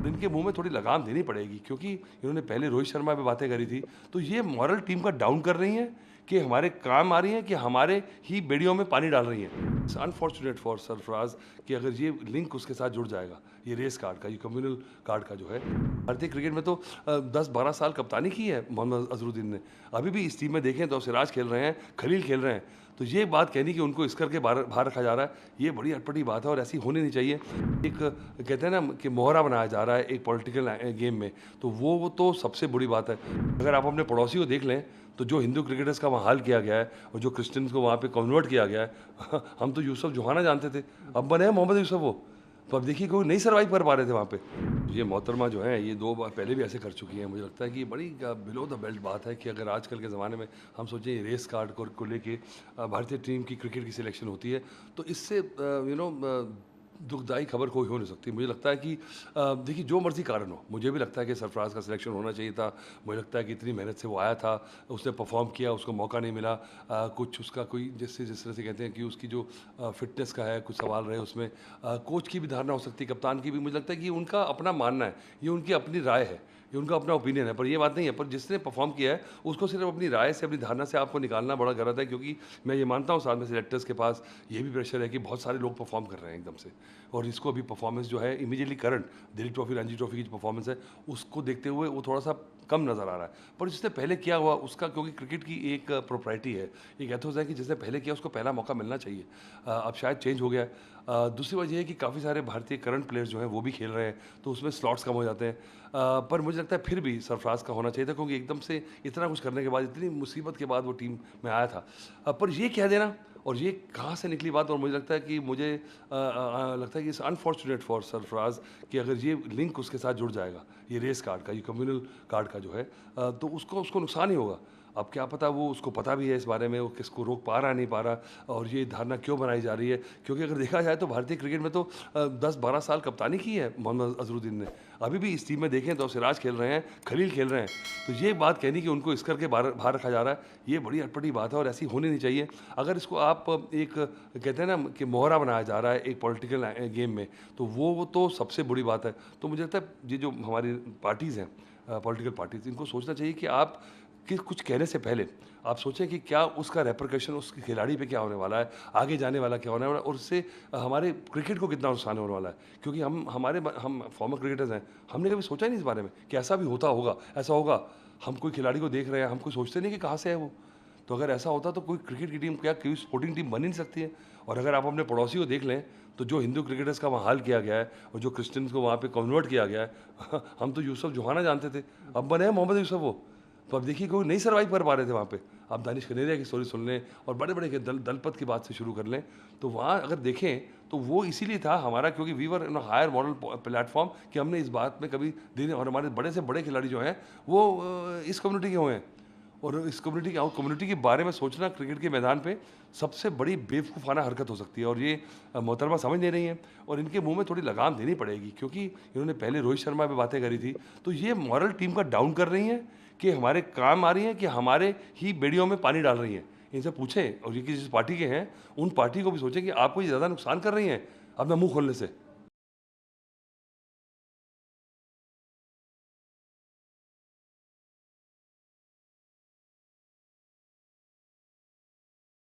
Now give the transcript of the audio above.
इनके मुंह में थोड़ी लगाम देनी पड़ेगी, क्योंकि इन्होंने पहले रोहित शर्मा पे बातें करी थी, तो ये मॉरल टीम का डाउन कर रही हैं कि हमारे काम आ रही हैं कि हमारे ही बेड़ियों में पानी डाल रही हैं। इट्स अनफॉर्चुनेट फॉर सरफराज कि अगर ये लिंक उसके साथ जुड़ जाएगा, ये रेस कार्ड का, ये कम्युनल कार्ड का जो है। भारतीय क्रिकेट में तो 10-12 साल कप्तानी की है मोहम्मद अजहरुद्दीन ने। अभी भी इस टीम में देखें तो सिराज खेल रहे हैं, खलील खेल रहे हैं, तो ये बात कहनी कि उनको इस करके बाहर रखा जा रहा है, ये बड़ी अटपटी बात है और ऐसी होनी नहीं चाहिए। एक कहते हैं ना कि मोहरा बनाया जा रहा है एक पॉलिटिकल गेम में, तो वो तो सबसे बड़ी बात है। अगर आप अपने पड़ोसी को देख लें, तो जो हिंदू क्रिकेटर्स का वहाँ हाल किया गया है और जो क्रिश्चियंस को वहाँ पे कन्वर्ट किया गया है हम तो यूसुफ जोहाना जानते थे, अब बने हैं मोहम्मद यूसुफ वो। तो अब देखिए कोई नहीं सर्वाइव कर पा रहे थे वहाँ पे। ये मोहतरमा जो है ये 2 बार पहले भी ऐसे कर चुकी हैं। मुझे लगता है कि ये बड़ी बिलो द बेल्ट बात है कि अगर आजकल के ज़माने में हम सोचें ये रेस कार्ड को लेके भारतीय टीम की क्रिकेट की सिलेक्शन होती है, तो इससे दुखदायी खबर कोई हो नहीं सकती। मुझे लगता है कि देखिए जो मर्ज़ी कारण हो, मुझे भी लगता है कि सरफराज का सिलेक्शन होना चाहिए था। मुझे लगता है कि इतनी मेहनत से वो आया था, उसने परफॉर्म किया, उसको मौका नहीं मिला। कुछ उसका कोई जिस तरह से कहते हैं कि उसकी जो फिटनेस का है, कुछ सवाल रहे उसमें। कोच की भी धारणा हो सकती है, कप्तान की भी। मुझे लगता है कि उनका अपना मानना है, ये उनकी अपनी राय है, ये उनका अपना ओपिनियन है, पर ये बात नहीं है। पर जिसने परफॉर्म किया है उसको सिर्फ अपनी राय से, अपनी धारणा से आपको निकालना बड़ा गलत है, क्योंकि मैं ये मानता हूँ साथ में सिलेक्टर्स के पास ये भी प्रेशर है कि बहुत सारे लोग परफॉर्म कर रहे हैं एकदम से, और इसको अभी परफॉर्मेंस जो है immediately current Dilip trophy, Ranji trophy की जो परफॉर्मेंस है, उसको देखते हुए वो थोड़ा सा कम नज़र आ रहा है। पर जिसने पहले किया हुआ उसका, क्योंकि क्रिकेट की एक प्रोप्राइटी है, एक एथोस है कि जिसने पहले किया उसको पहला मौका मिलना चाहिए। अब शायद चेंज हो गया है। दूसरी वजह है कि काफ़ी सारे भारतीय करंट प्लेयर्स जो हैं वो भी खेल रहे हैं, तो उसमें स्लॉट्स कम हो जाते हैं। पर मुझे लगता है फिर भी सरफराज का होना चाहिए था, क्योंकि एकदम से इतना कुछ करने के बाद, इतनी मुसीबत के बाद वो टीम में आया था। पर ये कह देना, और ये कहाँ से निकली बात, और मुझे लगता है कि लगता है कि इट्स अनफॉर्चुनेट फॉर सरफराज कि अगर ये लिंक उसके साथ जुड़ जाएगा, ये रेस कार्ड का, ये कम्युनल कार्ड का जो है, तो उसको नुकसान ही होगा। अब क्या पता वो, उसको पता भी है इस बारे में, वो किसको रोक पा रहा नहीं पा रहा, और ये धारणा क्यों बनाई जा रही है। क्योंकि अगर देखा जाए तो भारतीय क्रिकेट में तो 10-12 साल कप्तानी की है मोहम्मद अजहरुद्दीन ने। अभी भी इस टीम में देखें तो सिराज खेल रहे हैं, खलील खेल रहे हैं, तो ये बात कहनी कि उनको इस करके बाहर रखा जा रहा है, ये बड़ी अटपटी बात है और ऐसी होनी नहीं चाहिए। अगर इसको आप एक कहते हैं ना कि मोहरा बनाया जा रहा है एक पॉलिटिकल गेम में, तो वो तो सबसे बड़ी बात है। तो मुझे लगता है ये जो हमारी पार्टीज़ हैं, पॉलिटिकल पार्टीज़, इनको सोचना चाहिए कि आप कि कुछ कहने से पहले आप सोचें कि क्या उसका रेपरकशन उस खिलाड़ी पे क्या होने वाला है, आगे जाने वाला क्या होने वाला है, और उससे हमारे क्रिकेट को कितना नुकसान होने वाला है। क्योंकि हम फॉर्मर क्रिकेटर्स हैं, हमने कभी सोचा ही नहीं इस बारे में कि ऐसा भी होता होगा, ऐसा होगा। हम कोई खिलाड़ी को देख रहे हैं, हम कोई सोचते नहीं कि कहाँ से है वो। तो अगर ऐसा होता तो कोई क्रिकेट की टीम, क्या कोई स्पोर्टिंग टीम बन ही नहीं सकती है। और अगर आप अपने पड़ोसी को देख लें, तो जो हिंदू क्रिकेटर्स का वहाँ हाल किया गया है और जो क्रिश्चियंस को वहाँ पे कन्वर्ट किया गया है हम तो यूसुफ जोहाना जानते थे, अब बने हैं मोहम्मद यूसुफ वो। तो अब देखिए कोई नहीं सर्वाइव कर पा रहे थे वहाँ पे। आप दानिश कनेरिया की स्टोरी सुन लें और बड़े-बड़े के दलपत की बात से शुरू कर लें, तो वहाँ अगर देखें तो वो इसीलिए था हमारा, क्योंकि we were in a higher model platform, कि हमने इस बात में कभी दिन, और हमारे बड़े से बड़े खिलाड़ी जो हैं वो इस कम्युनिटी के हुए हैं। और इस कम्युनिटी के बारे में सोचना क्रिकेट के मैदान पे सबसे बड़ी बेवकूफ़ाना हरकत हो सकती है, और ये मोहतरमा समझ नहीं रही हैं, और इनके मुंह में थोड़ी लगाम देनी पड़ेगी, क्योंकि इन्होंने पहले रोहित शर्मा पे बातें करी थी, तो ये मॉरल टीम का डाउन कर रही हैं कि हमारे काम आ रही हैं कि हमारे ही बेड़ियों में पानी डाल रही हैं। इनसे पूछें, और ये जिस पार्टी के हैं उन पार्टी को भी सोचें कि आपको ये ज़्यादा नुकसान कर रही हैं अपना मुँह खोलने से।